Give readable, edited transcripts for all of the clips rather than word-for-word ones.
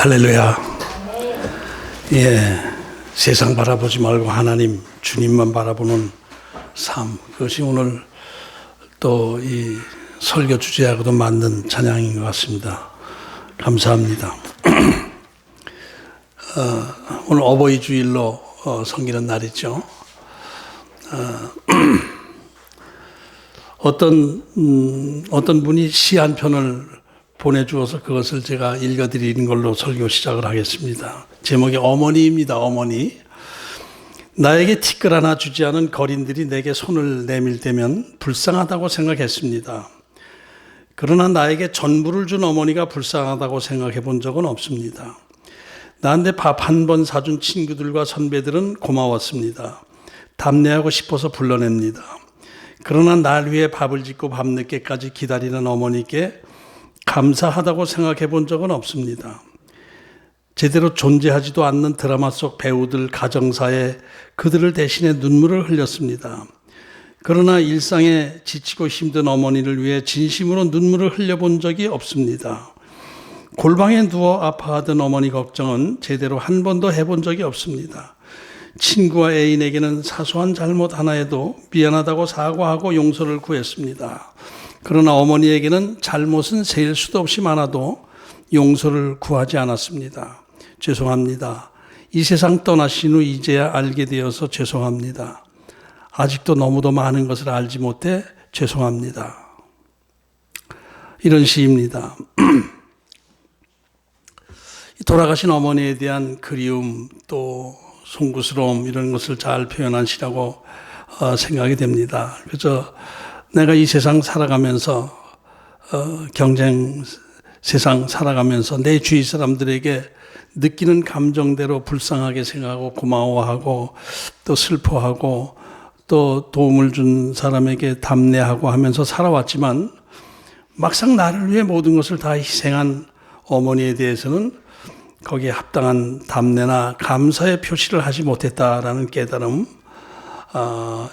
할렐루야. 예, 세상 바라보지 말고 하나님, 주님만 바라보는 삶. 그것이 오늘 또 이 설교 주제하고도 맞는 찬양인 것 같습니다. 감사합니다. 오늘 어버이 주일로 섬기는 날이죠. 어떤 분이 시 한 편을 보내주어서 그것을 제가 읽어드리는 걸로 설교 시작을 하겠습니다. 제목이 어머니입니다. 어머니. 나에게 티끌 하나 주지 않은 거린들이 내게 손을 내밀 때면 불쌍하다고 생각했습니다. 그러나 나에게 전부를 준 어머니가 불쌍하다고 생각해 본 적은 없습니다. 나한테 밥 한 번 사준 친구들과 선배들은 고마웠습니다. 답례하고 싶어서 불러냅니다. 그러나 날 위해 밥을 짓고 밤늦게까지 기다리는 어머니께 감사하다고 생각해 본 적은 없습니다. 제대로 존재하지도 않는 드라마 속 배우들 가정사에 그들을 대신해 눈물을 흘렸습니다. 그러나 일상에 지치고 힘든 어머니를 위해 진심으로 눈물을 흘려본 적이 없습니다. 골방에 누워 아파하던 어머니 걱정은 제대로 한 번도 해본 적이 없습니다. 친구와 애인에게는 사소한 잘못 하나에도 미안하다고 사과하고 용서를 구했습니다. 그러나 어머니에게는 잘못은 셀 수도 없이 많아도 용서를 구하지 않았습니다. 죄송합니다. 이 세상 떠나신 후 이제야 알게 되어서 죄송합니다. 아직도 너무도 많은 것을 알지 못해 죄송합니다. 이런 시입니다. 돌아가신 어머니에 대한 그리움 또 송구스러움 이런 것을 잘 표현한 시라고 생각이 됩니다. 그래서 내가 이 세상 살아가면서 경쟁 세상 살아가면서 내 주위 사람들에게 느끼는 감정대로 불쌍하게 생각하고 고마워하고 또 슬퍼하고 또 도움을 준 사람에게 답례하고 하면서 살아왔지만 막상 나를 위해 모든 것을 다 희생한 어머니에 대해서는 거기에 합당한 답례나 감사의 표시를 하지 못했다라는 깨달음,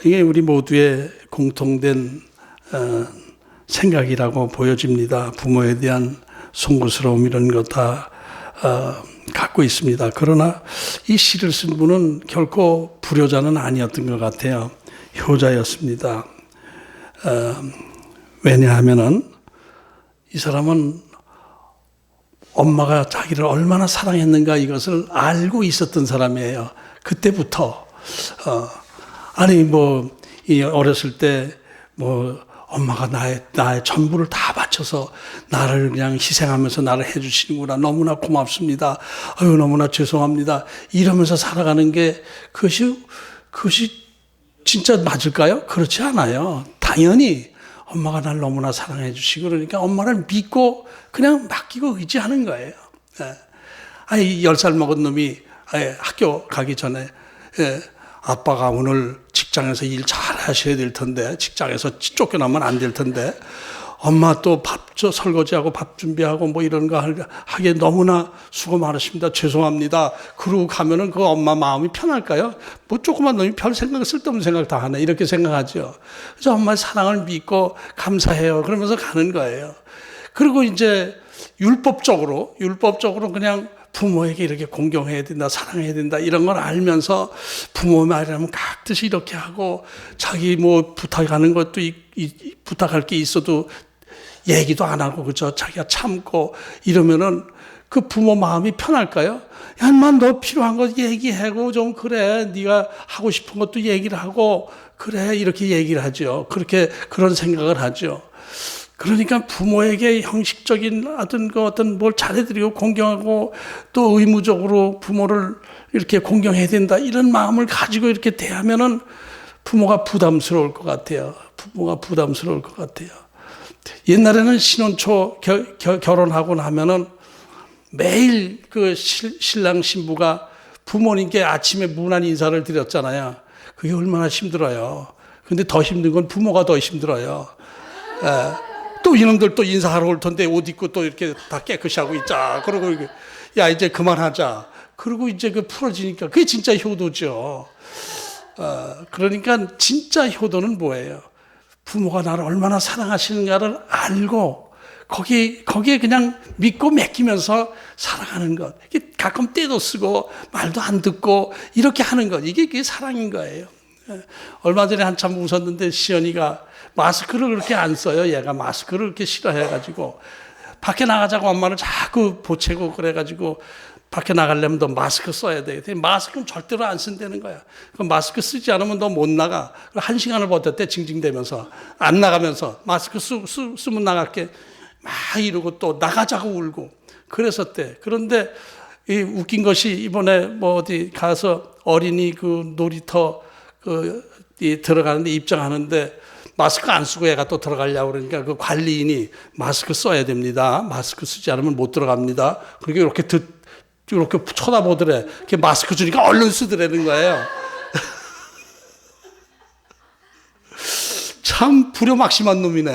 이게 우리 모두의 공통된 생각이라고 보여집니다. 부모에 대한 송구스러움 이런 것 다 갖고 있습니다. 그러나 이 시를 쓴 분은 결코 불효자는 아니었던 것 같아요. 효자였습니다. 왜냐하면은 이 사람은 엄마가 자기를 얼마나 사랑했는가 이것을 알고 있었던 사람이에요. 그때부터 이 어렸을 때 엄마가 나의 전부를 다 바쳐서 나를 그냥 희생하면서 나를 해주시는구나. 너무나 고맙습니다. 너무나 죄송합니다. 이러면서 살아가는 게 그것이 진짜 맞을까요? 그렇지 않아요. 당연히 엄마가 날 너무나 사랑해 주시고 그러니까 엄마를 믿고 그냥 맡기고 의지하는 거예요. 10살 먹은 놈이 학교 가기 전에 아빠가 오늘 직장에서 일 잘 하셔야 될 텐데 직장에서 쫓겨나면 안 될 텐데 엄마 또 설거지하고 밥 준비하고 이런 거 하기에 너무나 수고 많으십니다. 죄송합니다. 그러고 가면은 그 엄마 마음이 편할까요? 조그만 놈이 별 쓸데없는 생각 다 하네. 이렇게 생각하죠. 그래서 엄마의 사랑을 믿고 감사해요. 그러면서 가는 거예요. 그리고 이제 율법적으로 그냥 부모에게 이렇게 공경해야 된다, 사랑해야 된다, 이런 걸 알면서 부모 말이라면 각듯이 이렇게 하고, 자기 부탁하는 것도, 부탁할 게 있어도 얘기도 안 하고, 그죠? 자기가 참고, 이러면은 그 부모 마음이 편할까요? 야, 인마 너 필요한 거 얘기하고 좀 그래. 네가 하고 싶은 것도 얘기를 하고, 그래. 이렇게 얘기를 하죠. 그런 생각을 하죠. 그러니까 부모에게 형식적인 어떤 뭘 잘해드리고 공경하고 또 의무적으로 부모를 이렇게 공경해야 된다 이런 마음을 가지고 이렇게 대하면은 부모가 부담스러울 것 같아요. 옛날에는 신혼 초 결혼하고 나면은 매일 그 신랑 신부가 부모님께 아침에 문안 인사를 드렸잖아요. 그게 얼마나 힘들어요. 근데 더 힘든 건 부모가 더 힘들어요. 또 이놈들 또 인사하러 올 텐데 옷 입고 또 이렇게 다 깨끗이 하고 있자. 그러고 야 이제 그만하자. 그리고 이제 풀어지니까 그게 진짜 효도죠. 그러니까 진짜 효도는 뭐예요? 부모가 나를 얼마나 사랑하시는가를 알고 거기에 그냥 믿고 맡기면서 살아가는 것. 가끔 때도 쓰고 말도 안 듣고 이렇게 하는 것. 이게 사랑인 거예요. 얼마 전에 한참 웃었는데 시연이가 마스크를 그렇게 안 써요. 얘가 마스크를 그렇게 싫어해가지고 밖에 나가자고 엄마를 자꾸 보채고 그래가지고 밖에 나가려면 너 마스크 써야 돼. 마스크는 절대로 안 쓴다는 거야. 그 마스크 쓰지 않으면 너 못 나가. 1시간을 버텼대, 징징대면서. 안 나가면서. 마스크 쓰면 나갈게. 막 이러고 또 나가자고 울고. 그랬었대. 그런데 이 웃긴 것이 이번에 뭐 어디 가서 어린이 그 놀이터 들어가는데 입장하는데 마스크 안 쓰고 애가 또 들어가려고 그러니까 그 관리인이 마스크 써야 됩니다. 마스크 쓰지 않으면 못 들어갑니다. 그렇게 이렇게 쳐다보더래. 이렇게 마스크 주니까 얼른 쓰더라는 거예요. 참 불효막심한 놈이네.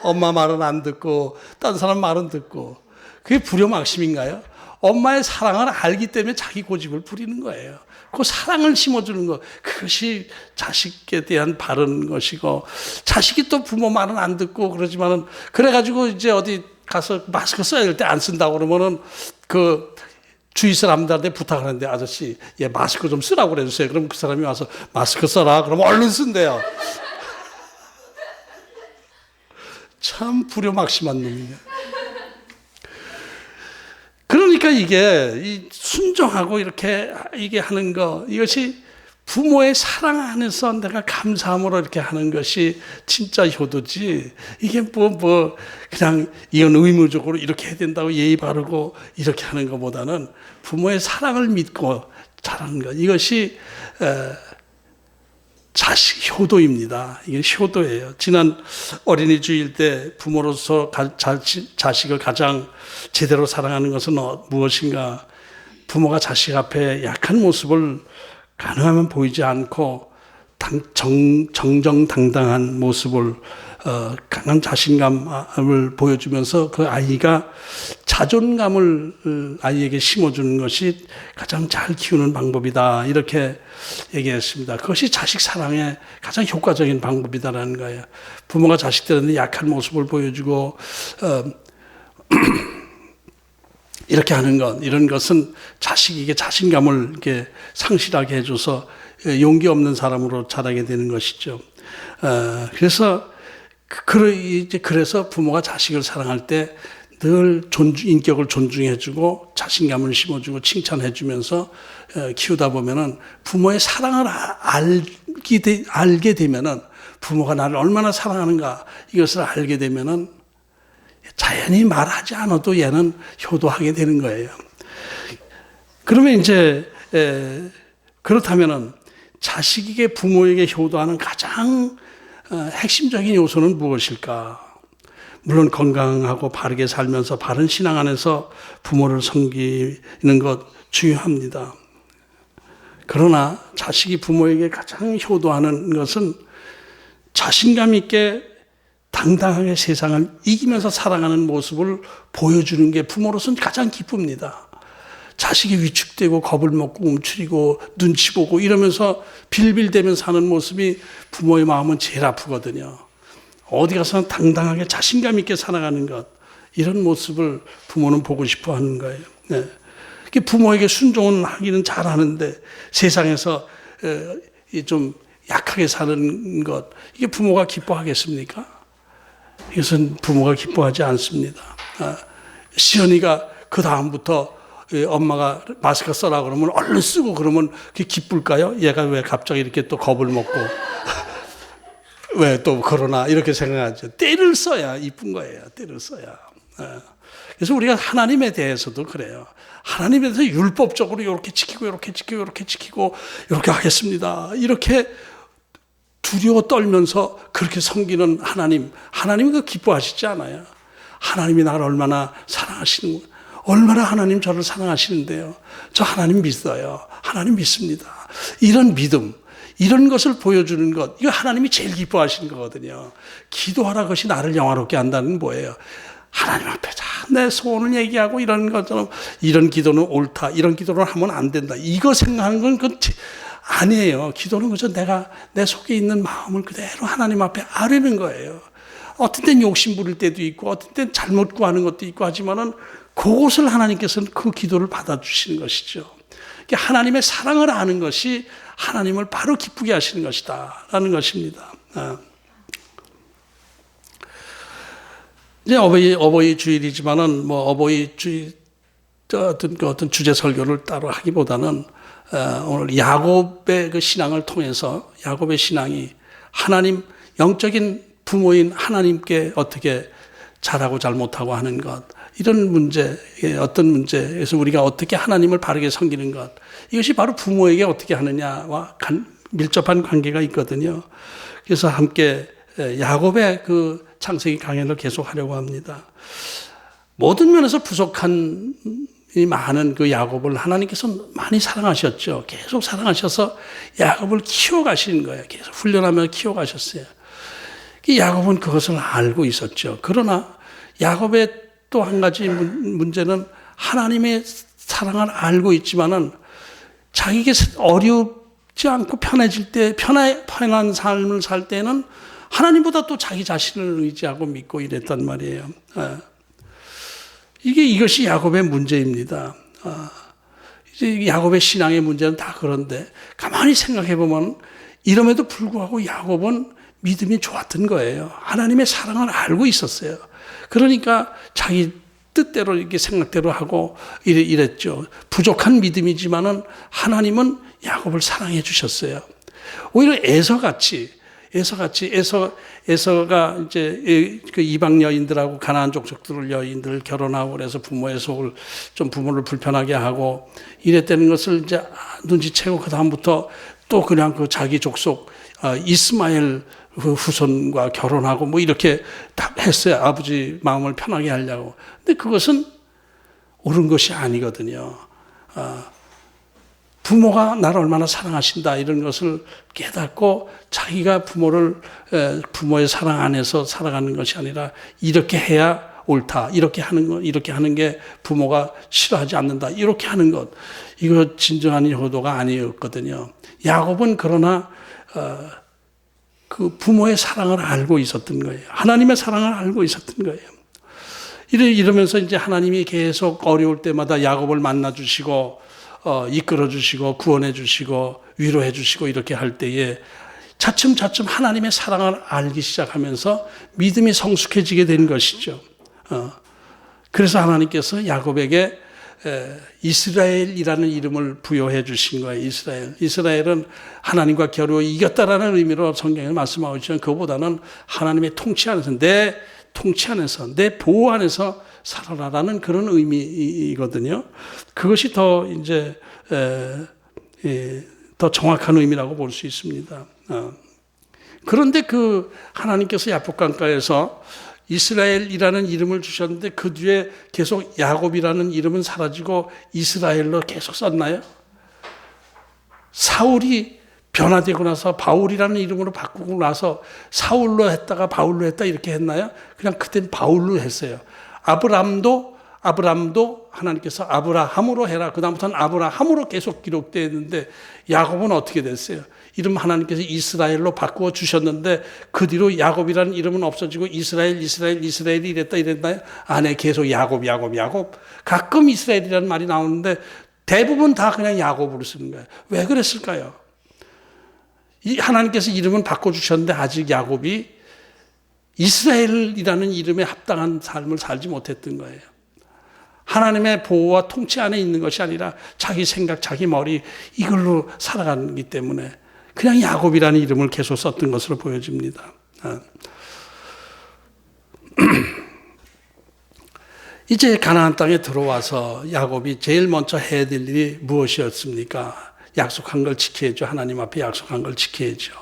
엄마 말은 안 듣고 딴 사람 말은 듣고. 그게 불효막심인가요? 엄마의 사랑을 알기 때문에 자기 고집을 부리는 거예요. 그 사랑을 심어주는 것, 그것이 자식에 대한 바른 것이고, 자식이 또 부모 말은 안 듣고 그러지만은, 그래가지고 이제 어디 가서 마스크 써야 될 때 안 쓴다고 그러면은 그 주위 사람들한테 부탁하는데, 아저씨, 얘 마스크 좀 쓰라고 그래주세요. 그럼 그 사람이 와서 마스크 써라. 그러면 얼른 쓴대요. 참 불효막심한 놈이네. 그러니까 이게 순종하고 이렇게 이게 하는 거, 이것이 부모의 사랑 안에서 내가 감사함으로 이렇게 하는 것이 진짜 효도지. 이게 그냥 이건 의무적으로 이렇게 해야 된다고 예의 바르고 이렇게 하는 것보다는 부모의 사랑을 믿고 잘하는 것. 이것이 자식 효도입니다. 이게 효도예요. 지난 어린이 주일 때 부모로서 자식을 가장 제대로 사랑하는 것은 무엇인가? 부모가 자식 앞에 약한 모습을 가능하면 보이지 않고 정정당당한 모습을 강한 자신감을 보여주면서 그 아이가 자존감을 아이에게 심어주는 것이 가장 잘 키우는 방법이다. 이렇게 얘기했습니다. 그것이 자식 사랑의 가장 효과적인 방법이다라는 거예요. 부모가 자식들한테 약한 모습을 보여주고 이렇게 하는 것, 이런 것은 자식에게 자신감을 이렇게 상실하게 해줘서 용기 없는 사람으로 자라게 되는 것이죠. 그래서 부모가 자식을 사랑할 때 늘 인격을 존중해주고 자신감을 심어주고 칭찬해주면서 키우다 보면은 부모의 사랑을 알게 되면은 부모가 나를 얼마나 사랑하는가 이것을 알게 되면은 자연히 말하지 않아도 얘는 효도하게 되는 거예요. 그러면 이제 그렇다면은 자식에게 부모에게 효도하는 가장 핵심적인 요소는 무엇일까? 물론 건강하고 바르게 살면서 바른 신앙 안에서 부모를 섬기는 것 중요합니다. 그러나 자식이 부모에게 가장 효도하는 것은 자신감 있게 당당하게 세상을 이기면서 살아가는 모습을 보여주는 게 부모로서는 가장 기쁩니다. 자식이 위축되고 겁을 먹고 움츠리고 눈치 보고 이러면서 빌빌대면서 사는 모습이 부모의 마음은 제일 아프거든요. 어디 가서는 당당하게 자신감 있게 살아가는 것, 이런 모습을 부모는 보고 싶어 하는 거예요. 네. 부모에게 순종은 하기는 잘하는데 세상에서 좀 약하게 사는 것, 이게 부모가 기뻐하겠습니까? 이것은 부모가 기뻐하지 않습니다. 시연이가 그 다음부터 엄마가 마스크 써라 그러면 얼른 쓰고 그러면 그게 기쁠까요? 얘가 왜 갑자기 이렇게 또 겁을 먹고 왜 또 그러나 이렇게 생각하죠. 때를 써야 이쁜 거예요. 때를 써야. 그래서 우리가 하나님에 대해서도 그래요. 하나님에 대해서 율법적으로 이렇게 지키고 이렇게 지키고 이렇게 지키고 이렇게 하겠습니다. 이렇게 두려워 떨면서 그렇게 섬기는 하나님이 그 기뻐하시지 않아요. 하나님이 나를 얼마나 사랑하시는, 얼마나 하나님 저를 사랑하시는데요. 저 하나님 믿어요. 하나님 믿습니다. 이런 믿음, 이런 것을 보여주는 것, 이거 하나님이 제일 기뻐하시는 거거든요. 기도하라 것이 나를 영화롭게 한다는 뭐예요? 하나님 앞에 내 소원을 얘기하고 이런 것처럼 이런 기도는 옳다, 이런 기도를 하면 안 된다, 이거 생각하는 건 그건 아니에요. 기도는 그저 내가 내 속에 있는 마음을 그대로 하나님 앞에 아뢰는 거예요. 어떤 때는 욕심 부릴 때도 있고 어떤 때는 잘못 구하는 것도 있고 하지만은 그것을 하나님께서는 그 기도를 받아주시는 것이죠. 하나님의 사랑을 아는 것이 하나님을 바로 기쁘게 하시는 것이다 라는 것입니다. 이제 어버이 주일이지만은 뭐 어버이 주일 어떤 주제 설교를 따로 하기보다는 오늘 야곱의 그 신앙을 통해서 야곱의 신앙이 하나님 영적인 부모인 하나님께 어떻게 잘하고 잘못하고 하는 것, 이런 문제, 어떤 문제에서 우리가 어떻게 하나님을 바르게 섬기는 것, 이것이 바로 부모에게 어떻게 하느냐와 밀접한 관계가 있거든요. 그래서 함께 야곱의 그 창세기 강연을 계속하려고 합니다. 모든 면에서 부족한 이 많은 그 야곱을 하나님께서 많이 사랑하셨죠. 계속 사랑하셔서 야곱을 키워가시는 거예요. 계속 훈련하며 키워가셨어요. 야곱은 그것을 알고 있었죠. 그러나 야곱의 또 한 가지 문제는 하나님의 사랑을 알고 있지만은 자기에게 어렵지 않고 편해질 때, 편한 삶을 살 때는 하나님보다 또 자기 자신을 의지하고 믿고 이랬단 말이에요. 이것이 야곱의 문제입니다. 이제 야곱의 신앙의 문제는 다 그런데 가만히 생각해 보면 이럼에도 불구하고 야곱은 믿음이 좋았던 거예요. 하나님의 사랑을 알고 있었어요. 그러니까 자기 뜻대로 이렇게 생각대로 하고 이랬죠. 부족한 믿음이지만은 하나님은 야곱을 사랑해 주셨어요. 오히려 에서가 이제 그 이방 여인들하고 가나안 족속들 여인들 결혼하고 그래서 부모의 속을 좀 부모를 불편하게 하고 이랬다는 것을 이제 눈치채고 그 다음부터 또 그냥 그 자기 족속 이스마엘 그 후손과 결혼하고 뭐 이렇게 다 했어요. 아버지 마음을 편하게 하려고. 근데 그것은 옳은 것이 아니거든요. 부모가 나를 얼마나 사랑하신다 이런 것을 깨닫고 자기가 부모의 사랑 안에서 살아가는 것이 아니라 이렇게 해야 옳다. 이렇게 하는 게 부모가 싫어하지 않는다. 이렇게 하는 것. 이거 진정한 효도가 아니었거든요. 야곱은 그러나 그 부모의 사랑을 알고 있었던 거예요. 하나님의 사랑을 알고 있었던 거예요. 이러면서 이제 하나님이 계속 어려울 때마다 야곱을 만나 주시고 이끌어 주시고 구원해 주시고 위로해 주시고 이렇게 할 때에 차츰차츰 하나님의 사랑을 알기 시작하면서 믿음이 성숙해지게 된 것이죠. 그래서 하나님께서 야곱에게 이스라엘이라는 이름을 부여해 주신 거예요. 이스라엘은 하나님과 겨루어 이겼다라는 의미로 성경에 말씀하고 있지만 그보다는 하나님의 통치 안에서 내 보호 안에서 살아라라는 그런 의미이거든요. 그것이 더 이제 더 정확한 의미라고 볼 수 있습니다. 그런데 그 하나님께서 야복강가에서 이스라엘이라는 이름을 주셨는데 그 뒤에 계속 야곱이라는 이름은 사라지고 이스라엘로 계속 썼나요? 사울이 변화되고 나서 바울이라는 이름으로 바꾸고 나서 사울로 했다가 바울로 했다 이렇게 했나요? 그냥 그땐 바울로 했어요. 아브람도 하나님께서 아브라함으로 해라. 그다음부터는 아브라함으로 계속 기록되어 있는데 야곱은 어떻게 됐어요? 이름 하나님께서 이스라엘로 바꾸어 주셨는데 그 뒤로 야곱이라는 이름은 없어지고 이스라엘이 이랬나요? 아니, 계속 야곱. 가끔 이스라엘이라는 말이 나오는데 대부분 다 그냥 야곱으로 쓰는 거예요. 왜 그랬을까요? 하나님께서 이름은 바꿔주셨는데 아직 야곱이 이스라엘이라는 이름에 합당한 삶을 살지 못했던 거예요. 하나님의 보호와 통치 안에 있는 것이 아니라 자기 생각, 자기 머리 이걸로 살아가기 때문에 그냥 야곱이라는 이름을 계속 썼던 것으로 보여집니다. 이제 가나안 땅에 들어와서 야곱이 제일 먼저 해야 될 일이 무엇이었습니까? 약속한 걸 지켜야죠. 하나님 앞에 약속한 걸 지켜야죠.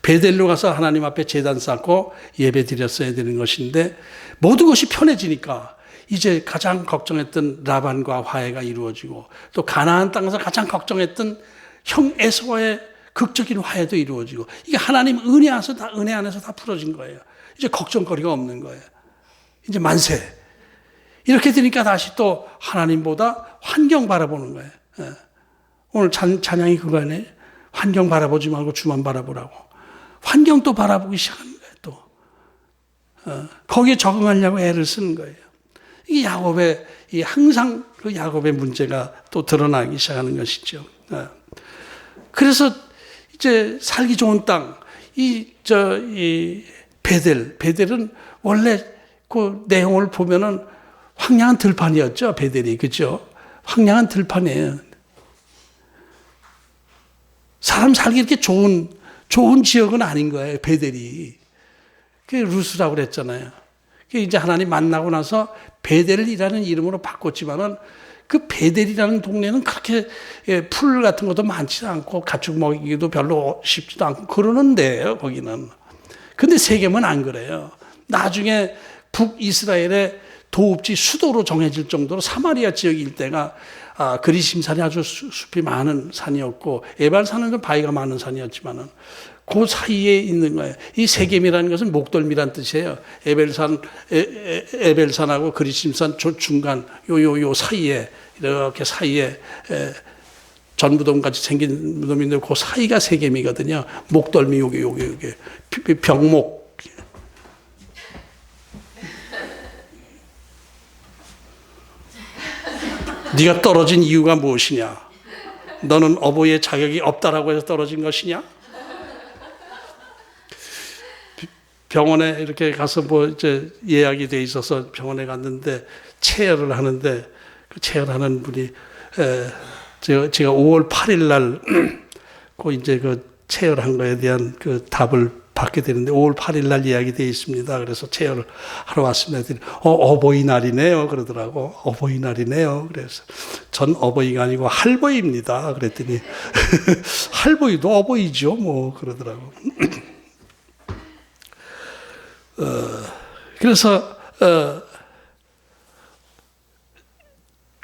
베델로 가서 하나님 앞에 제단 쌓고 예배 드렸어야 되는 것인데 모든 것이 편해지니까 이제 가장 걱정했던 라반과 화해가 이루어지고 또 가나안 땅에서 가장 걱정했던 형 에서와의 극적인 화해도 이루어지고 이게 하나님 은혜 안에서 다 풀어진 거예요. 이제 걱정거리가 없는 거예요. 이제 만세. 이렇게 되니까 다시 또 하나님보다 환경 바라보는 거예요. 오늘 찬양이 그거네. 환경 바라보지 말고 주만 바라보라고. 환경 또 바라보기 시작하는 거예요. 또 거기에 적응하려고 애를 쓰는 거예요. 이 야곱의 항상 그 야곱의 문제가 또 드러나기 시작하는 것이죠. 그래서 이제 살기 좋은 땅, 이 베델은 원래 그 내용을 보면은 황량한 들판이었죠. 베델이, 그죠? 황량한 들판이에요. 사람 살기 이렇게 좋은 지역은 아닌 거예요. 베델이. 그게 루스라고 그랬잖아요. 그게 이제 하나님 만나고 나서 베델이라는 이름으로 바꿨지만은 그 베델이라는 동네는 그렇게 풀 같은 것도 많지 않고 가축 먹이기도 별로 쉽지도 않고 그러는데요, 거기는. 근데 세겜은 안 그래요. 나중에 북이스라엘의 도읍지 수도로 정해질 정도로 사마리아 지역 일대가 그리심산이 아주 숲이 많은 산이었고 에발산은 좀 바위가 많은 산이었지만은 그 사이에 있는 거예요. 이 세겜이라는 것은 목덜미란 뜻이에요. 에벨산하고 그리심산 중간 요 사이에 이렇게 사이에 전무덤 같이 생긴 무덤인데 그 사이가 세겜이거든요. 목덜미 요게 병목. 네가 떨어진 이유가 무엇이냐? 너는 어버이의 자격이 없다라고 해서 떨어진 것이냐? 병원에 이렇게 가서 이제 예약이 돼 있어서 병원에 갔는데 체열을 하는데 그 체열하는 분이 제가 5월 8일 날 그 이제 그 체열한 거에 대한 그 답을 받게 되는데 5월 8일 날 예약이 돼 있습니다. 그래서 체열을 하러 왔습니다. 어버이날이네요. 그러더라고. 어버이날이네요. 그래서 전 어버이가 아니고 할버이입니다. 그랬더니 할버이도 어버이죠. 뭐 그러더라고. 그래서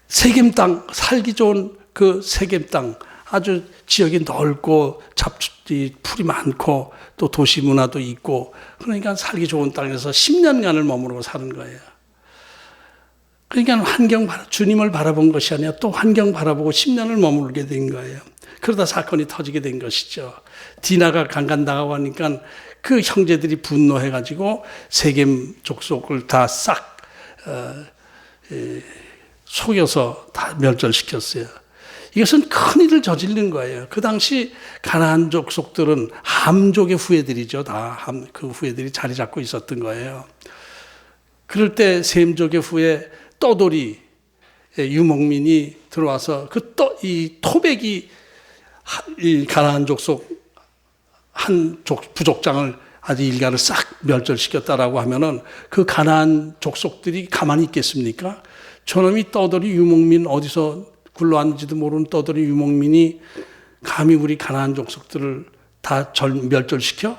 세겜 땅, 살기 좋은 그 세겜 땅, 아주 지역이 넓고 풀이 많고 또 도시 문화도 있고 그러니까 살기 좋은 땅에서 10년간을 머무르고 사는 거예요. 그러니까 주님을 바라본 것이 아니라 또 환경 바라보고 10년을 머물게 된 거예요. 그러다 사건이 터지게 된 것이죠. 디나가 강간당하고 하니까 그 형제들이 분노해가지고 세겜 족속을 다 싹 속여서 다 멸절시켰어요. 이것은 큰 일을 저지른 거예요. 그 당시 가나안 족속들은 함족의 후예들이죠. 다 그 후예들이 자리 잡고 있었던 거예요. 그럴 때 셈족의 후예 떠돌이 유목민이 들어와서 이 토백이 이 가나안 족속 한 부족장을 아주 일가를 싹 멸절시켰다라고 하면은 그 가나안 족속들이 가만히 있겠습니까? 저놈이 떠돌이 유목민 어디서 굴러왔는지도 모르는 떠돌이 유목민이 감히 우리 가나안 족속들을 다 멸절시켜?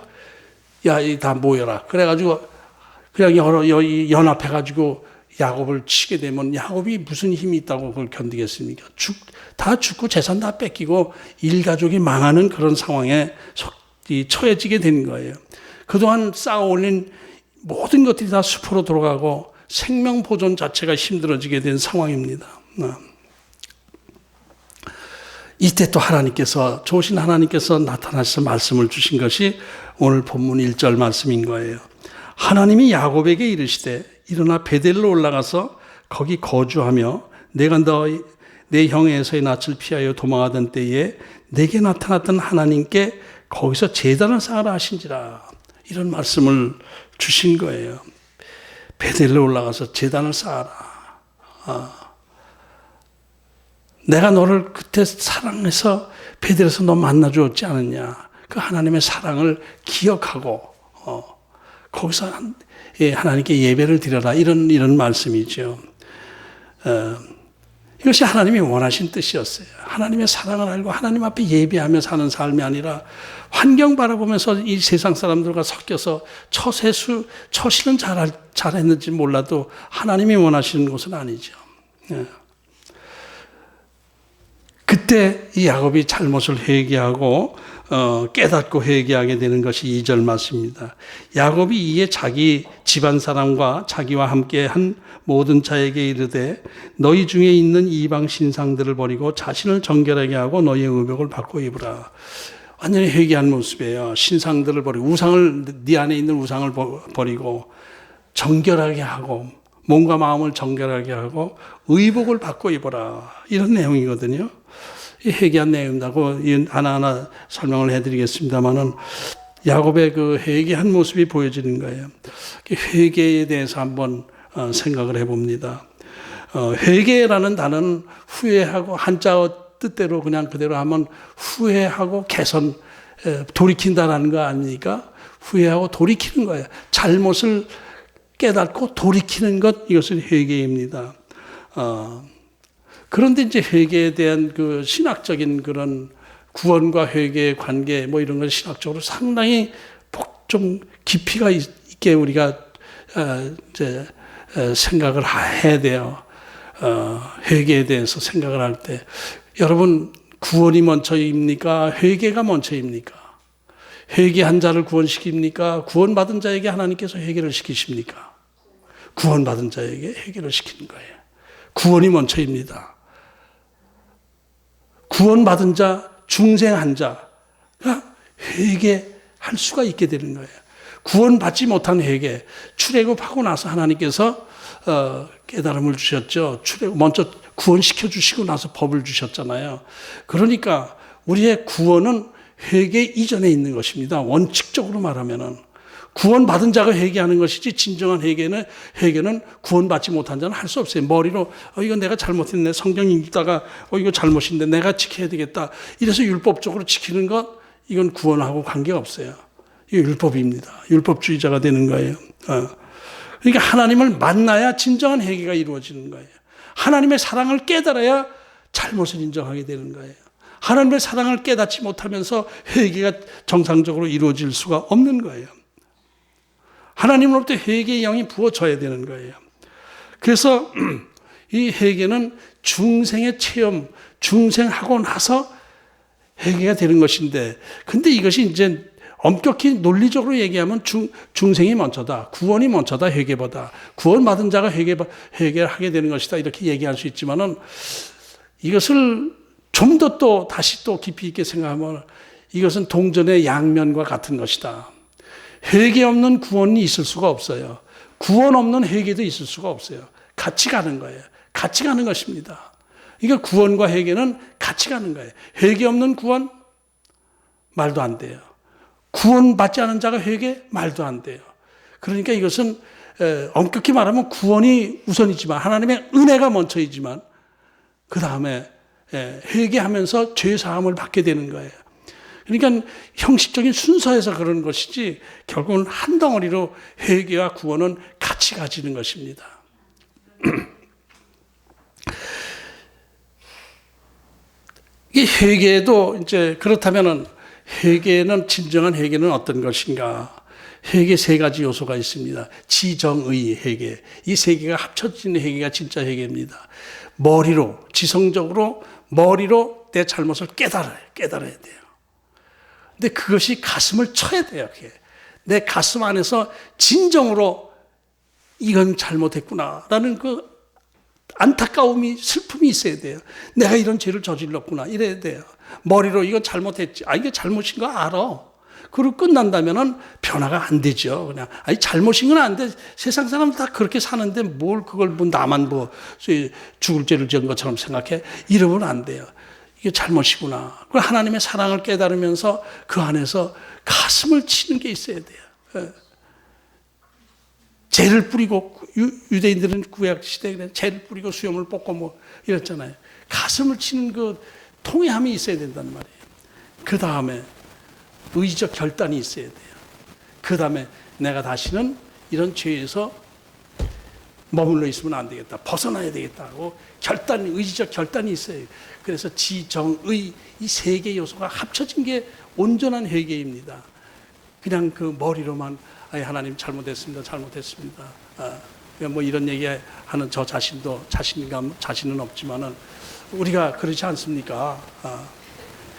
야, 이 다 모여라. 그래가지고 그냥 연합해가지고 야곱을 치게 되면 야곱이 무슨 힘이 있다고 그걸 견디겠습니까? 다 죽고 재산 다 뺏기고 일가족이 망하는 그런 상황에 처해지게 된 거예요. 그동안 쌓아올린 모든 것들이 다 수포로 들어가고 생명 보존 자체가 힘들어지게 된 상황입니다. 이때 또 좋으신 하나님께서 나타나셔서 말씀을 주신 것이 오늘 본문 1절 말씀인 거예요. 하나님이 야곱에게 이르시되 일어나 베델로 올라가서 거기 거주하며 내가 내 형 에서의 낯을 피하여 도망하던 때에 내게 나타났던 하나님께 거기서 제단을 쌓으라 하신지라. 이런 말씀을 주신 거예요. 베델로 올라가서 제단을 쌓아라. 내가 너를 그때 사랑해서 베델에서 너 만나주었지 않았냐. 그 하나님의 사랑을 기억하고 거기서 하나님께 예배를 드려라. 이런 말씀이죠. 이것이 하나님이 원하신 뜻이었어요. 하나님의 사랑을 알고 하나님 앞에 예배하며 사는 삶이 아니라 환경 바라보면서 이 세상 사람들과 섞여서 처신은 잘했는지 몰라도 하나님이 원하시는 것은 아니죠. 그때 이 야곱이 잘못을 회개하고 깨닫고 회개하게 되는 것이 2절 말씀입니다. 야곱이 이에 자기 집안 사람과 자기와 함께 한 모든 자에게 이르되 너희 중에 있는 이방 신상들을 버리고 자신을 정결하게 하고 너희의 의복을 바꿔 입으라. 완전히 회개한 모습이에요. 신상들을 버리고 네 안에 있는 우상을 버리고 정결하게 하고 몸과 마음을 정결하게 하고 의복을 받고 입어라. 이런 내용이거든요. 이 회개한 내용이라고 하나하나 설명을 해드리겠습니다만은 야곱의 그 회개한 모습이 보여지는 거예요. 회개에 대해서 한번 생각을 해봅니다. 회개라는 단어는 후회하고 한자 뜻대로 그냥 그대로 하면 후회하고 개선, 돌이킨다라는 거 아닙니까? 후회하고 돌이키는 거예요. 잘못을 깨닫고 돌이키는 것, 이것은 회개입니다. 그런데 이제 회개에 대한 그 신학적인 그런 구원과 회개의 관계 뭐 이런 걸 신학적으로 상당히 좀 깊이가 있게 우리가 이제 생각을 해야 돼요. 회개에 대해서 생각을 할 때 여러분 구원이 먼저입니까? 회개가 먼저입니까? 회개한 자를 구원시킵니까? 구원받은 자에게 하나님께서 회개를 시키십니까? 구원받은 자에게 회개를 시키는 거예요. 구원이 먼저입니다. 구원받은 자, 중생한 자가 회개할 수가 있게 되는 거예요. 구원받지 못한 회개, 출애굽하고 나서 하나님께서 깨달음을 주셨죠. 먼저 구원시켜 주시고 나서 법을 주셨잖아요. 그러니까 우리의 구원은 회개 이전에 있는 것입니다. 원칙적으로 말하면은 구원받은 자가 회개하는 것이지 진정한 회개는 구원받지 못한 자는 할 수 없어요. 머리로 이거 내가 잘못했네. 성경 읽다가 이거 잘못인데 내가 지켜야 되겠다. 이래서 율법적으로 지키는 것, 이건 구원하고 관계가 없어요. 이거 율법입니다. 율법주의자가 되는 거예요. 그러니까 하나님을 만나야 진정한 회개가 이루어지는 거예요. 하나님의 사랑을 깨달아야 잘못을 인정하게 되는 거예요. 하나님의 사랑을 깨닫지 못하면서 회개가 정상적으로 이루어질 수가 없는 거예요. 하나님으로부터 회개의 영이 부어져야 되는 거예요. 그래서 이 회개는 중생의 체험, 중생하고 나서 회개가 되는 것인데, 근데 이것이 이제 엄격히 논리적으로 얘기하면 중생이 먼저다. 구원이 먼저다. 회개보다. 구원받은 자가 회개를 하게 되는 것이다. 이렇게 얘기할 수 있지만은 이것을 좀 더 또 다시 또 깊이 있게 생각하면 이것은 동전의 양면과 같은 것이다. 회개 없는 구원이 있을 수가 없어요. 구원 없는 회개도 있을 수가 없어요. 같이 가는 거예요. 같이 가는 것입니다. 그러니까 구원과 회개는 같이 가는 거예요. 회개 없는 구원? 말도 안 돼요. 구원받지 않은 자가 회개? 말도 안 돼요. 그러니까 이것은 엄격히 말하면 구원이 우선이지만 하나님의 은혜가 먼저이지만 그 다음에 회개하면서 죄사함을 받게 되는 거예요. 그러니까 형식적인 순서에서 그런 것이지 결국은 한 덩어리로 회개와 구원은 같이 가지는 것입니다. 이 회개도 이제 그렇다면은 회개는 진정한 회개는 어떤 것인가? 회개 세 가지 요소가 있습니다. 지정의 회개. 이 세 개가 합쳐진 회개가 진짜 회개입니다. 머리로, 지성적으로 머리로 내 잘못을 깨달아야 돼요. 근데 그것이 가슴을 쳐야 돼요. 그게. 내 가슴 안에서 진정으로 이건 잘못했구나라는 그 안타까움이, 슬픔이 있어야 돼요. 내가 이런 죄를 저질렀구나 이래야 돼요. 머리로 이거 잘못했지. 이게 잘못인 거 알아. 그리고 끝난다면은 변화가 안 되죠. 그냥 잘못인 건 안 돼. 세상 사람들 다 그렇게 사는데 뭘 그걸 나만 죽을 죄를 지은 것처럼 생각해. 이러면 안 돼요. 이게 잘못이구나. 그 하나님의 사랑을 깨달으면서 그 안에서 가슴을 치는 게 있어야 돼요. 재를 뿌리고 유대인들은 구약 시대에 재를 뿌리고 수염을 뽑고 뭐 이랬잖아요. 가슴을 치는 그 통회함이 있어야 된단 말이에요. 그 다음에 의지적 결단이 있어야 돼요. 그 다음에 내가 다시는 이런 죄에서 머물러 있으면 안 되겠다. 벗어나야 되겠다고 의지적 결단이 있어요. 그래서 지정의 이 세 개 요소가 합쳐진 게 온전한 회개입니다. 그냥 그 머리로만 하나님 잘못했습니다. 뭐 이런 얘기하는 저 자신도 자신은 없지만은 우리가 그렇지 않습니까?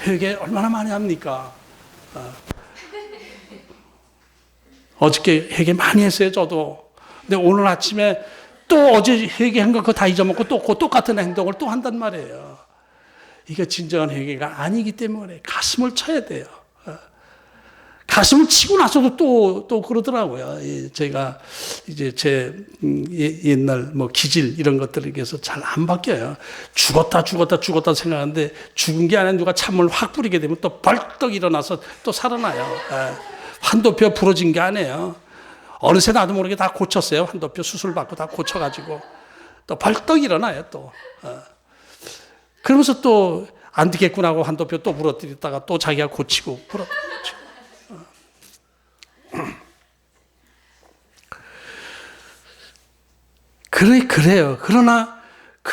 회개 얼마나 많이 합니까? 어저께 회개 많이 했어요, 저도. 근데 오늘 아침에 또 어제 회개한 거 그거 다 잊어먹고 또 그 똑같은 행동을 또 한단 말이에요. 이게 진정한 회개가 아니기 때문에 가슴을 쳐야 돼요. 가슴을 치고 나서도 또 그러더라고요. 제가 이제 제 옛날 뭐 기질 이런 것들에 의해서 잘 안 바뀌어요. 죽었다 생각하는데 죽은 게 아니라 누가 찬물 확 뿌리게 되면 또 벌떡 일어나서 또 살아나요. 환도뼈 부러진 게 아니에요. 어느새 나도 모르게 다 고쳤어요. 환도뼈 수술 받고 다 고쳐가지고 또 벌떡 일어나요. 또 그러면서 또 안 되겠구나 하고 환도뼈 또 부러뜨렸다가 또 자기가 고치고 부러뜨리고. 그래요. 그러나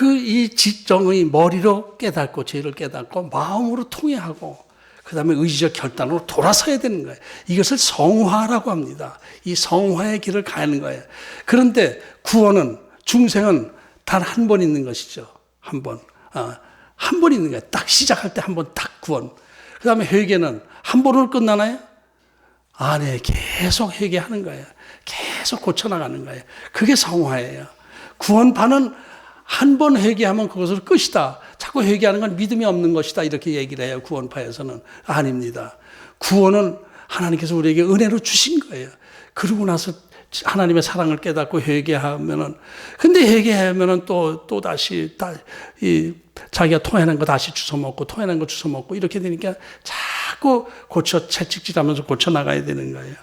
이 지정의 머리로 깨닫고 죄를 깨닫고 마음으로 통회하고 그 다음에 의지적 결단으로 돌아서야 되는 거예요. 이것을 성화라고 합니다. 이 성화의 길을 가는 거예요. 그런데 구원은 중생은 단 한 번 있는 것이죠. 한 번. 한 번 있는 거예요. 딱 시작할 때 한 번 딱 구원. 그 다음에 회개는 한 번으로 끝나나요? 네. 계속 회개하는 거예요. 계속 고쳐나가는 거예요. 그게 성화예요. 구원파는 한 번 회개하면 그것으로 끝이다. 자꾸 회개하는 건 믿음이 없는 것이다. 이렇게 얘기를 해요. 구원파에서는. 아닙니다. 구원은 하나님께서 우리에게 은혜로 주신 거예요. 그러고 나서 하나님의 사랑을 깨닫고 회개하면은, 근데 회개하면은 또 다시 자기가 토해낸 거 다시 주워먹고 토해낸 거 주워먹고 이렇게 되니까 자꾸 채찍질하면서 고쳐나가야 되는 거예요.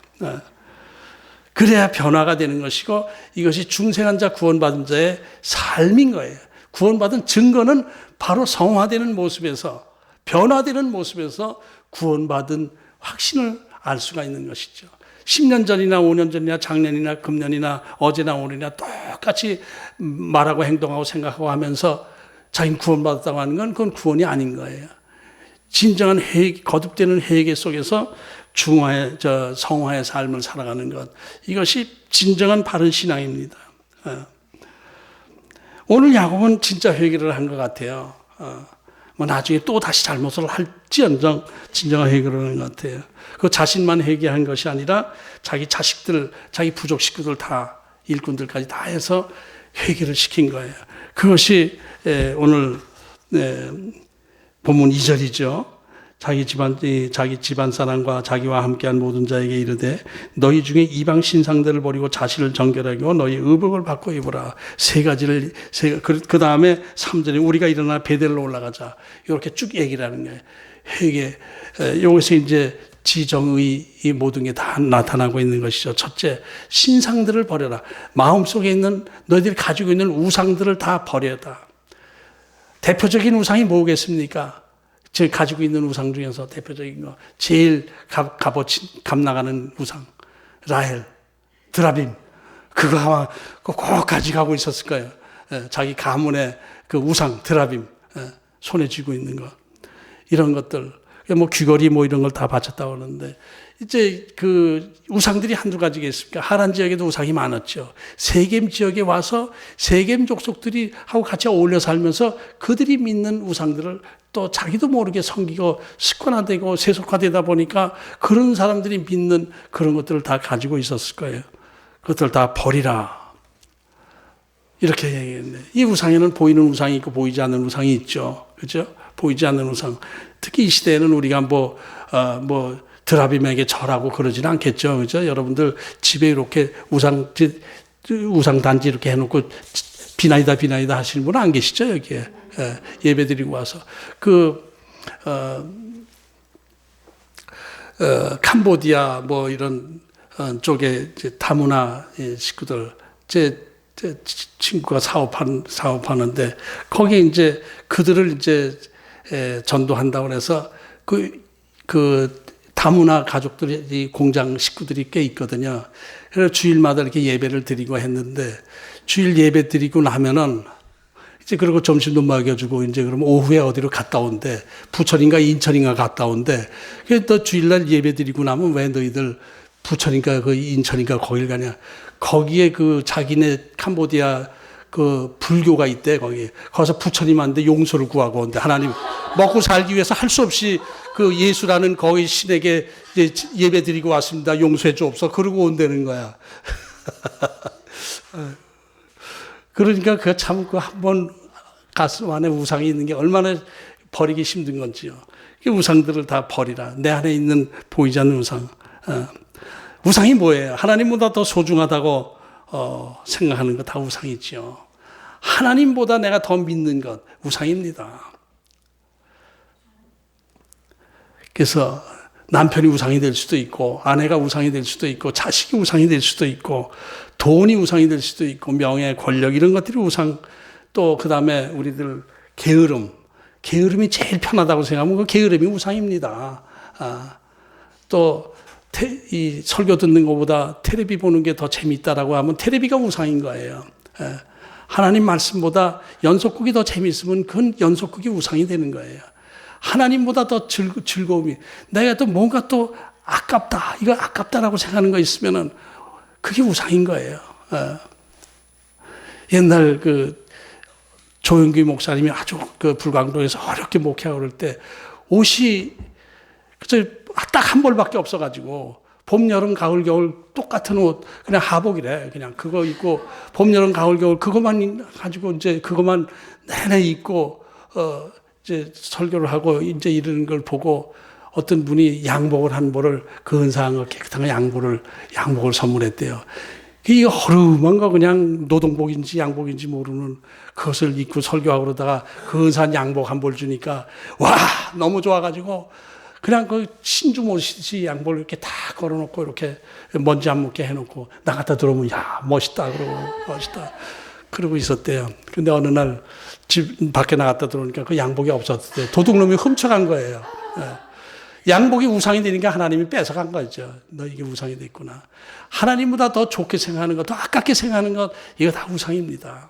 그래야 변화가 되는 것이고 이것이 중생한 자 구원받은 자의 삶인 거예요. 구원받은 증거는 바로 성화되는 모습에서 변화되는 모습에서 구원받은 확신을 알 수가 있는 것이죠. 10년 전이나 5년 전이나 작년이나 금년이나 어제나 오늘이나 똑같이 말하고 행동하고 생각하고 하면서 자기는 구원받았다고 하는 건 그건 구원이 아닌 거예요. 진정한 거듭되는 회개 속에서 성화의 삶을 살아가는 것, 이것이 진정한 바른 신앙입니다. 오늘 야곱은 진짜 회개를 한 것 같아요. 뭐 나중에 또 다시 잘못을 할지언정 진정한 회개를 하는 것 같아요. 그 자신만 회개한 것이 아니라 자기 자식들, 자기 부족 식구들 다, 일꾼들까지 다 해서 회개를 시킨 거예요. 그것이 오늘 본문 2절이죠. 자기 집안 사람과 자기와 함께한 모든 자에게 이르되 너희 중에 이방 신상들을 버리고 자신을 정결하게 하고 너희 의복을 바꿔 입으라. 그 다음에 3절에 우리가 일어나 베델로 올라가자. 이렇게 쭉 얘기를 하는 거예요. 회개. 여기서 이제 지정의 이 모든 게 다 나타나고 있는 것이죠. 첫째, 신상들을 버려라. 마음속에 있는 너희들이 가지고 있는 우상들을 다 버려라. 대표적인 우상이 뭐겠습니까? 제 가지고 있는 우상 중에서 대표적인 거, 제일 값 나가는 우상, 라헬, 드라빔, 그거 아마 꼭 가져가고 있었을 거예요. 자기 가문의 그 우상, 드라빔, 손에 쥐고 있는 거, 이런 것들, 뭐 귀걸이 뭐 이런 걸 다 바쳤다고 하는데, 이제 그 우상들이 한두 가지겠습니까? 하란 지역에도 우상이 많았죠. 세겜 지역에 와서 세겜 족속들이 하고 같이 어울려 살면서 그들이 믿는 우상들을 또 자기도 모르게 섬기고 습관화되고 세속화되다 보니까 그런 사람들이 믿는 그런 것들을 다 가지고 있었을 거예요. 그것들 다 버리라. 이렇게 얘기했네. 이 우상에는 보이는 우상이 있고 보이지 않는 우상이 있죠. 그죠? 보이지 않는 우상. 특히 이 시대에는 우리가 드라빔에게 절하고 그러지는 않겠죠. 그죠? 여러분들 집에 이렇게 우상 단지 이렇게 해놓고 비나이다 하시는 분은 안 계시죠? 여기에. 예배 드리고 와서. 캄보디아 뭐 이런 쪽에 이제 다문화 식구들, 제 친구가 사업하는데 거기에 이제 그들을 이제 전도한다고 해서 그 다문화 가족들이 공장 식구들이 꽤 있거든요. 그래서 주일마다 이렇게 예배를 드리고 했는데 주일 예배 드리고 나면은 이제 그리고 점심도 먹여주고 이제 그러면 오후에 어디로 갔다 온대. 부천인가 인천인가 갔다 온대. 그래서 또 주일날 예배 드리고 나면 왜 너희들 부천인가 그 인천인가 거길 가냐. 거기에 그 자기네 캄보디아 그 불교가 있대, 거기서 부처님한테 용서를 구하고 온대. 하나님, 먹고 살기 위해서 할 수 없이 그 예수라는 거기 신에게 예배 드리고 왔습니다. 용서해 주옵소서. 그러고 온다는 거야. 그러니까 그 참 그 한 번 가슴 안에 우상이 있는 게 얼마나 버리기 힘든 건지요. 그 우상들을 다 버리라. 내 안에 있는 보이지 않는 우상. 우상이 뭐예요? 하나님보다 더 소중하다고 생각하는 거 다 우상이죠. 하나님보다 내가 더 믿는 것 우상입니다. 그래서 남편이 우상이 될 수도 있고 아내가 우상이 될 수도 있고 자식이 우상이 될 수도 있고 돈이 우상이 될 수도 있고 명예, 권력 이런 것들이 우상. 또 그다음에 우리들 게으름이 제일 편하다고 생각하면 그 게으름이 우상입니다. 또 이 설교 듣는 것보다 텔레비 보는 게 더 재밌다라고 하면 텔레비가 우상인 거예요. 하나님 말씀보다 연속극이 더 재밌으면 그건 연속극이 우상이 되는 거예요. 하나님보다 더 즐거움이, 내가 또 뭔가 또 아깝다, 이거 아깝다라고 생각하는 거 있으면은 그게 우상인 거예요. 옛날 조영규 목사님이 아주 불광동에서 어렵게 목회하고 그럴 때 옷이 딱 한 벌밖에 없어가지고 봄, 여름, 가을, 겨울 똑같은 옷 그냥 하복이래. 그냥 그거 입고 봄, 여름, 가을, 겨울 그것만 가지고 이제 그것만 내내 입고 이제 설교를 하고 이제 이러는 걸 보고 어떤 분이 양복을 한 벌을 근사한 거 깨끗한 거 양복을 선물했대요. 이 허름한 거 그냥 노동복인지 양복인지 모르는 그것을 입고 설교하고 그러다가 근사한 양복 한 벌 주니까 와 너무 좋아가지고 그냥 그 신주 모시듯이 양복을 이렇게 다 걸어놓고 이렇게 먼지 안 묻게 해놓고 나갔다 들어오면 야 멋있다 그러고 멋있다 그러고 있었대요. 근데 어느 날 집 밖에 나갔다 들어오니까 그 양복이 없었대요. 도둑놈이 훔쳐간 거예요. 양복이 우상이 되니까 하나님이 뺏어간 거죠. 너 이게 우상이 됐구나. 하나님보다 더 좋게 생각하는 것, 더 아깝게 생각하는 것, 이거 다 우상입니다.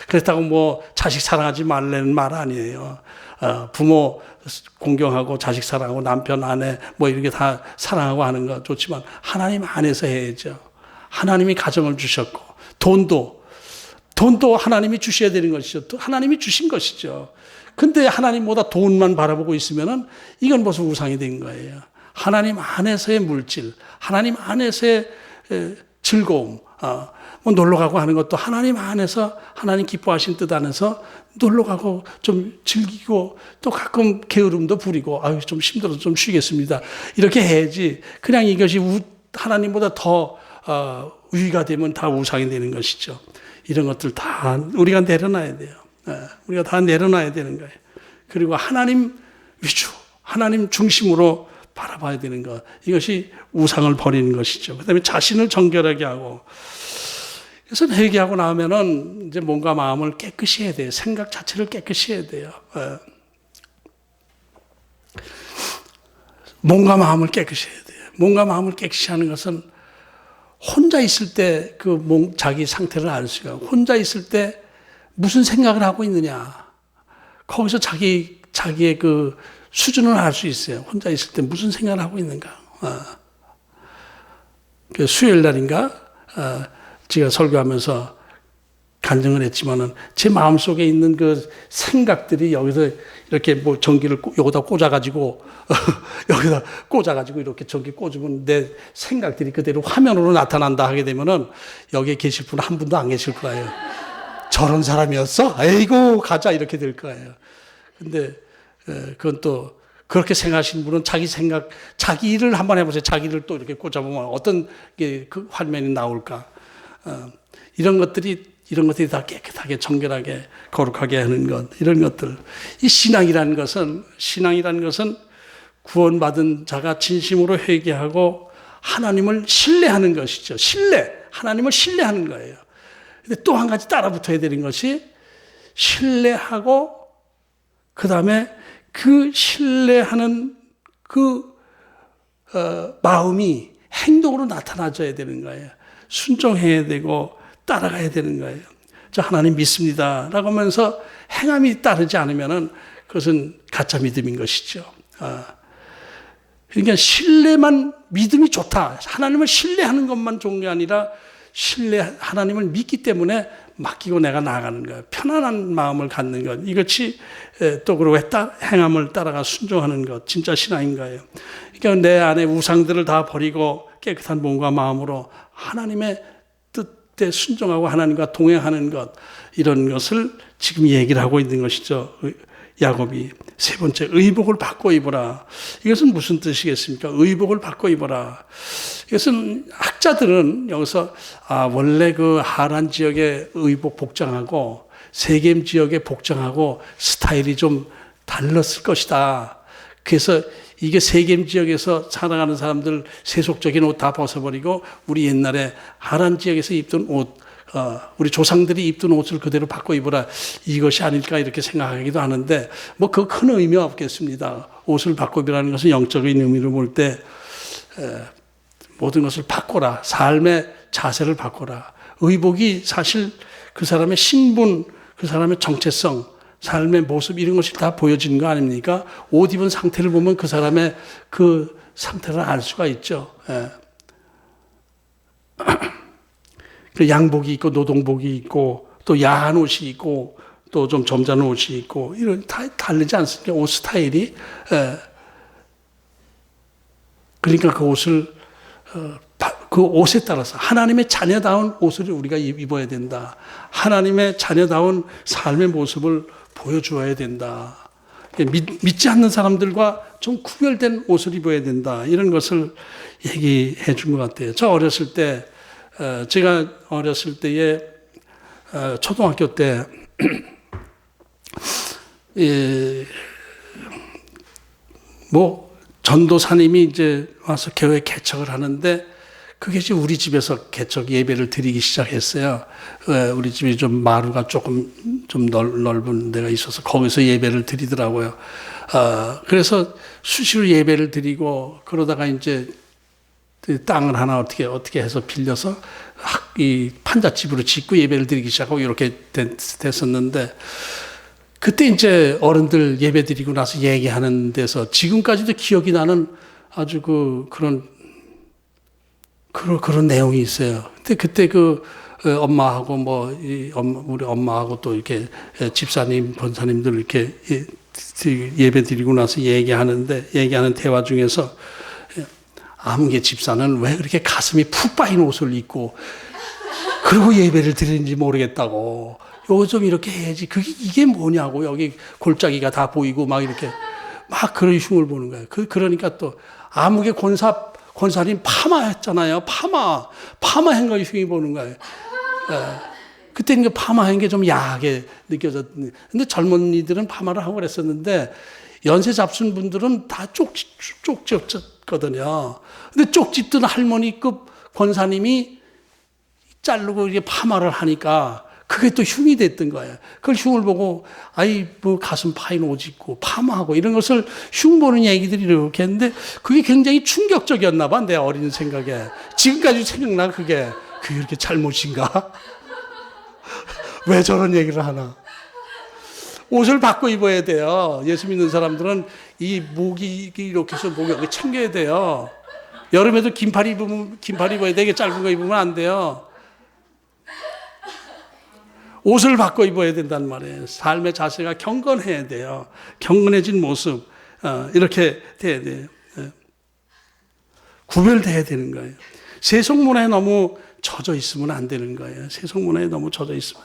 그렇다고 뭐 자식 사랑하지 말라는 말 아니에요. 부모 공경하고 자식 사랑하고 남편 아내 뭐 이렇게 다 사랑하고 하는 거 좋지만 하나님 안에서 해야죠. 하나님이 가정을 주셨고 돈도 하나님이 주셔야 되는 것이죠. 또 하나님이 주신 것이죠. 근데 하나님보다 돈만 바라보고 있으면은 이건 무슨 우상이 된 거예요. 하나님 안에서의 물질, 하나님 안에서의 즐거움, 뭐 놀러 가고 하는 것도 하나님 안에서 하나님 기뻐하신 뜻 안에서 놀러 가고 좀 즐기고 또 가끔 게으름도 부리고 아유 좀 힘들어서 좀 쉬겠습니다. 이렇게 해야지. 그냥 이것이 하나님보다 더 위가 되면 다 우상이 되는 것이죠. 이런 것들 다 우리가 내려놔야 돼요. 우리가 다 내려놔야 되는 거예요. 그리고 하나님 위주, 하나님 중심으로 바라봐야 되는 것. 이것이 우상을 버리는 것이죠. 그 다음에 자신을 정결하게 하고. 그래서 회개하고 나면은 이제 몸과 마음을 깨끗이 해야 돼요. 생각 자체를 깨끗이 해야 돼요. 몸과 마음을 깨끗이 해야 돼요. 몸과 마음을 깨끗이 하는 것은 혼자 있을 때 자기 상태를 알 수가 있어요. 혼자 있을 때 무슨 생각을 하고 있느냐. 거기서 자기의 그 수준을 알 수 있어요. 혼자 있을 때 무슨 생각을 하고 있는가. 수요일 날인가, 제가 설교하면서 간증을 했지만은 제 마음속에 있는 그 생각들이 여기서 이렇게 뭐 전기를 여기다 꽂아가지고 이렇게 전기 꽂으면 내 생각들이 그대로 화면으로 나타난다 하게 되면은 여기에 계실 분 한 분도 안 계실 거예요. 저런 사람이었어? 에이고 가자 이렇게 될 거예요. 근데 그건 또 그렇게 생각하시는 분은 자기 일을 한번 해보세요. 자기 일을 또 이렇게 꽂아보면 어떤 게 그 화면이 나올까? 이런 것들이 다 깨끗하게 정결하게 거룩하게 하는 것, 이런 것들. 이 신앙이라는 것은 구원받은 자가 진심으로 회개하고 하나님을 신뢰하는 것이죠. 하나님을 신뢰하는 거예요. 근데 또 한 가지 따라 붙어야 되는 것이 신뢰하고 그 다음에 그 신뢰하는 마음이 행동으로 나타나줘야 되는 거예요. 순종해야 되고 따라가야 되는 거예요. 저 하나님 믿습니다 라고 하면서 행함이 따르지 않으면은 그것은 가짜 믿음인 것이죠. 그러니까 믿음이 좋다. 하나님을 신뢰하는 것만 좋은 게 아니라 하나님을 믿기 때문에 맡기고 내가 나아가는 거예요. 편안한 마음을 갖는 것. 이것이 또 그러고 행함을 따라가 순종하는 것. 진짜 신앙인 거예요. 그러니까 내 안에 우상들을 다 버리고 깨끗한 몸과 마음으로 하나님의 뜻에 순종하고 하나님과 동행하는 것. 이런 것을 지금 얘기를 하고 있는 것이죠. 야곱이 세 번째 의복을 바꿔 입어라. 이것은 무슨 뜻이겠습니까? 의복을 바꿔 입어라. 이것은 학자들은 여기서 원래 그 하란 지역의 의복 복장하고 세겜 지역의 복장하고 스타일이 좀 달랐을 것이다. 그래서 이게 세겜 지역에서 살아가는 사람들 세속적인 옷 다 벗어버리고 우리 옛날에 하란 지역에서 입던 옷, 우리 조상들이 입던 옷을 그대로 바꿔 입어라. 이것이 아닐까 이렇게 생각하기도 하는데 뭐 그 큰 의미가 없겠습니다. 옷을 바꿔 입으라는 것은 영적인 의미를 볼 때 모든 것을 바꿔라. 삶의 자세를 바꿔라. 의복이 사실 그 사람의 신분, 그 사람의 정체성, 삶의 모습 이런 것이 다 보여지는 거 아닙니까? 옷 입은 상태를 보면 그 사람의 그 상태를 알 수가 있죠. 그 양복이 있고 노동복이 있고 또 야한 옷이 있고 또 좀 점잖은 옷이 있고 이런 다 다르지 않습니까? 옷 스타일이. 그러니까 그 옷을 그 옷에 따라서 하나님의 자녀다운 옷을 우리가 입어야 된다. 하나님의 자녀다운 삶의 모습을 보여주어야 된다. 믿지 않는 사람들과 좀 구별된 옷을 입어야 된다. 이런 것을 얘기해 준 것 같아요. 저 어렸을 때, 제가 어렸을 때에 초등학교 때 뭐 전도사님이 이제 와서 교회 개척을 하는데 그게 이제 우리 집에서 개척 예배를 드리기 시작했어요. 우리 집이 좀 마루가 조금 좀 넓은 데가 있어서 거기서 예배를 드리더라고요. 그래서 수시로 예배를 드리고 그러다가 이제 땅을 하나 어떻게 해서 빌려서 이 판잣집으로 짓고 예배를 드리기 시작하고 이렇게 됐었는데 그때 이제 어른들 예배 드리고 나서 얘기하는 데서 지금까지도 기억이 나는 아주 그런 내용이 있어요. 근데 그때 엄마하고 우리 엄마하고 또 이렇게 집사님, 권사님들 이렇게 예배 드리고 나서 얘기하는 대화 중에서 아무개 집사는 왜 그렇게 가슴이 푹 빠진 옷을 입고 그러고 예배를 드리는지 모르겠다고. 요거 좀 이렇게 해야지. 이게 뭐냐고. 여기 골짜기가 다 보이고 막 이렇게 막 그런 흉을 보는 거예요. 그러니까 또 아무개 권사님 파마했잖아요. 파마한 걸 흉이 보는 거예요. 그때는 그 파마한 게 좀 야하게 느껴졌는데, 근데 젊은이들은 파마를 하고 그랬었는데, 연세 잡순 분들은 다 쪽집거든요. 근데 쪽집던 할머니급 권사님이 자르고 이게 파마를 하니까 그게 또 흉이 됐던 거예요. 그걸 흉을 보고, 뭐 가슴 파인 옷 입고 파마하고 이런 것을 흉 보는 얘기들이 이렇게 했는데, 그게 굉장히 충격적이었나 봐, 내 어린 생각에. 지금까지 생각나, 그게 이렇게 잘못인가? 왜 저런 얘기를 하나? 옷을 바꿔 입어야 돼요. 예수 믿는 사람들은 이 목이 이렇게 해서 목이 여기 챙겨야 돼요. 여름에도 긴팔 입어야 되게 짧은 거 입으면 안 돼요. 옷을 바꿔 입어야 된단 말이에요. 삶의 자세가 경건해야 돼요. 경건해진 모습, 이렇게 돼야 돼요. 구별돼야 되는 거예요. 세속문화에 너무 젖어 있으면 안 되는 거예요. 세속문화에 너무 젖어 있으면.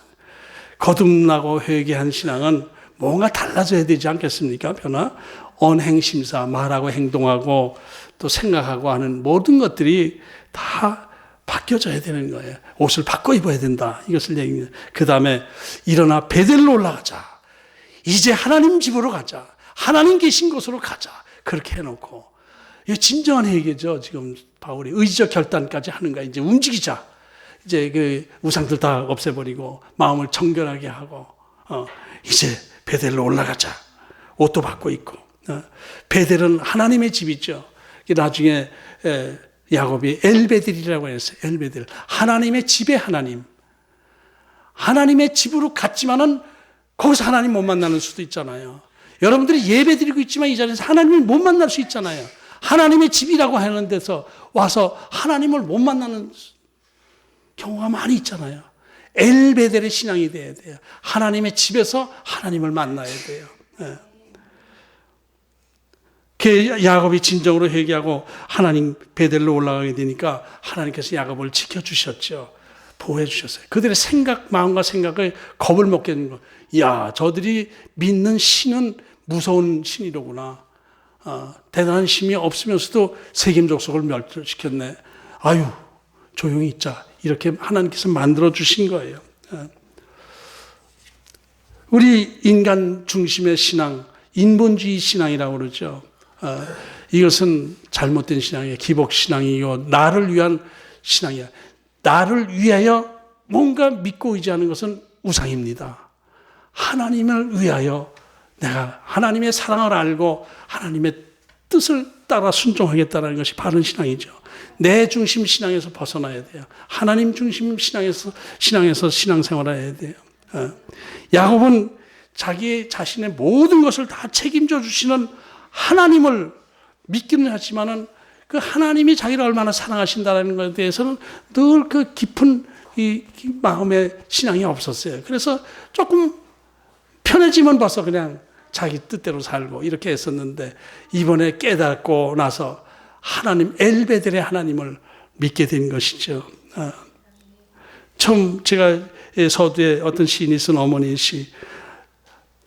거듭나고 회개한 신앙은 뭔가 달라져야 되지 않겠습니까? 변화. 언행심사, 말하고 행동하고 또 생각하고 하는 모든 것들이 다 바뀌어져야 되는 거예요. 옷을 바꿔 입어야 된다. 이것을 얘기해요. 그 다음에 일어나 베델로 올라가자. 이제 하나님 집으로 가자. 하나님 계신 곳으로 가자. 그렇게 해놓고. 이게 진정한 회개죠. 지금 바울이 의지적 결단까지 하는 거야. 이제 움직이자. 이제 그 우상들 다 없애버리고 마음을 정결하게 하고 이제 베델로 올라가자. 옷도 바꿔 입고. 베델은 하나님의 집이죠. 나중에 야곱이 엘베델이라고 했어요. 엘베델. 하나님의 집의 하나님. 하나님의 집으로 갔지만은 거기서 하나님 못 만나는 수도 있잖아요. 여러분들이 예배 드리고 있지만 이 자리에서 하나님을 못 만날 수 있잖아요. 하나님의 집이라고 하는 데서 와서 하나님을 못 만나는 경우가 많이 있잖아요. 엘베델의 신앙이 돼야 돼요. 하나님의 집에서 하나님을 만나야 돼요. 야곱이 진정으로 회개하고 하나님 베델로 올라가게 되니까 하나님께서 야곱을 지켜주셨죠. 보호해 주셨어요. 그들의 마음과 생각을 겁을 먹게 하는 거. 이야, 저들이 믿는 신은 무서운 신이로구나. 대단한 힘이 없으면서도 세겜 족속을 멸절시켰네. 아유, 조용히 있자. 이렇게 하나님께서 만들어 주신 거예요. 우리 인간 중심의 신앙, 인본주의 신앙이라고 그러죠. 이것은 잘못된 신앙이에요. 기복신앙이요. 나를 위한 신앙이야. 나를 위하여 뭔가 믿고 의지하는 것은 우상입니다. 하나님을 위하여 내가 하나님의 사랑을 알고 하나님의 뜻을 따라 순종하겠다는 것이 바른 신앙이죠. 내 중심 신앙에서 벗어나야 돼요. 하나님 중심 신앙에서 신앙생활을 해야 돼요. 야곱은 자기 자신의 모든 것을 다 책임져 주시는 하나님을 믿기는 하지만은 그 하나님이 자기를 얼마나 사랑하신다는 것에 대해서는 늘 그 깊은 이 마음의 신앙이 없었어요. 그래서 조금 편해지면 벌써 그냥 자기 뜻대로 살고 이렇게 했었는데 이번에 깨닫고 나서 하나님, 엘베델의 하나님을 믿게 된 것이죠. 처음 제가 서두에 어떤 시인이 쓴 어머니의 시,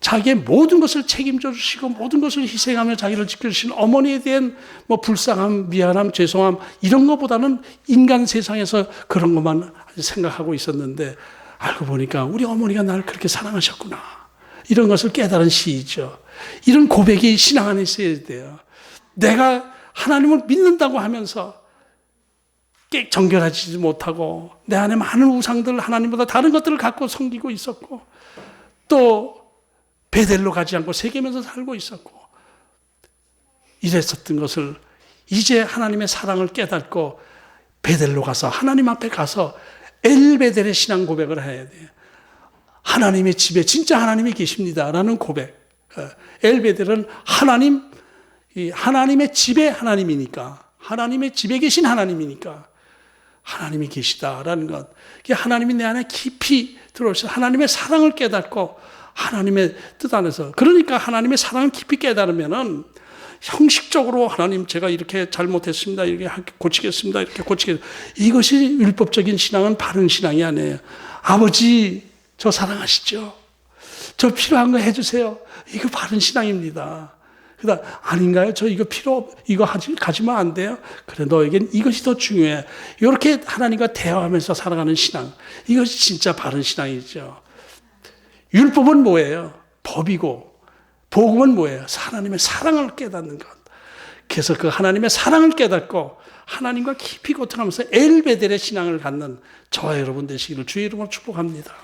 자기의 모든 것을 책임져 주시고 모든 것을 희생하며 자기를 지켜주신 어머니에 대한 뭐 불쌍함, 미안함, 죄송함 이런 것보다는 인간 세상에서 그런 것만 생각하고 있었는데 알고 보니까 우리 어머니가 나를 그렇게 사랑하셨구나. 이런 것을 깨달은 시이죠. 이런 고백이 신앙 안에 있어야 돼요. 내가 하나님을 믿는다고 하면서 정결하지 못하고 내 안에 많은 우상들, 하나님보다 다른 것들을 갖고 섬기고 있었고 또 베델로 가지 않고 세계면서 살고 있었고 이랬었던 것을 이제 하나님의 사랑을 깨닫고 베델로 가서 하나님 앞에 가서 엘베델의 신앙 고백을 해야 돼요. 하나님의 집에 진짜 하나님이 계십니다라는 고백. 엘베델은 하나님의 집에 하나님이니까, 하나님의 집에 계신 하나님이니까 하나님이 계시다라는 것. 하나님이 내 안에 깊이 들어오셔서 하나님의 사랑을 깨닫고 하나님의 뜻 안에서, 그러니까 하나님의 사랑을 깊이 깨달으면은 형식적으로 하나님 제가 이렇게 잘못했습니다. 이렇게 고치겠습니다. 이렇게 고치겠습니다. 이것이 율법적인 신앙은 바른 신앙이 아니에요. 아버지 저 사랑하시죠? 저 필요한 거 해주세요. 이거 바른 신앙입니다. 그러다 아닌가요? 저 이거 이거 가지면 안 돼요? 그래, 너에겐 이것이 더 중요해. 이렇게 하나님과 대화하면서 살아가는 신앙. 이것이 진짜 바른 신앙이죠. 율법은 뭐예요? 법이고, 복음은 뭐예요? 하나님의 사랑을 깨닫는 것. 그래서 그 하나님의 사랑을 깨닫고 하나님과 깊이 고통하면서 엘베델의 신앙을 갖는 저와 여러분 되시기를 주의 이름으로 축복합니다.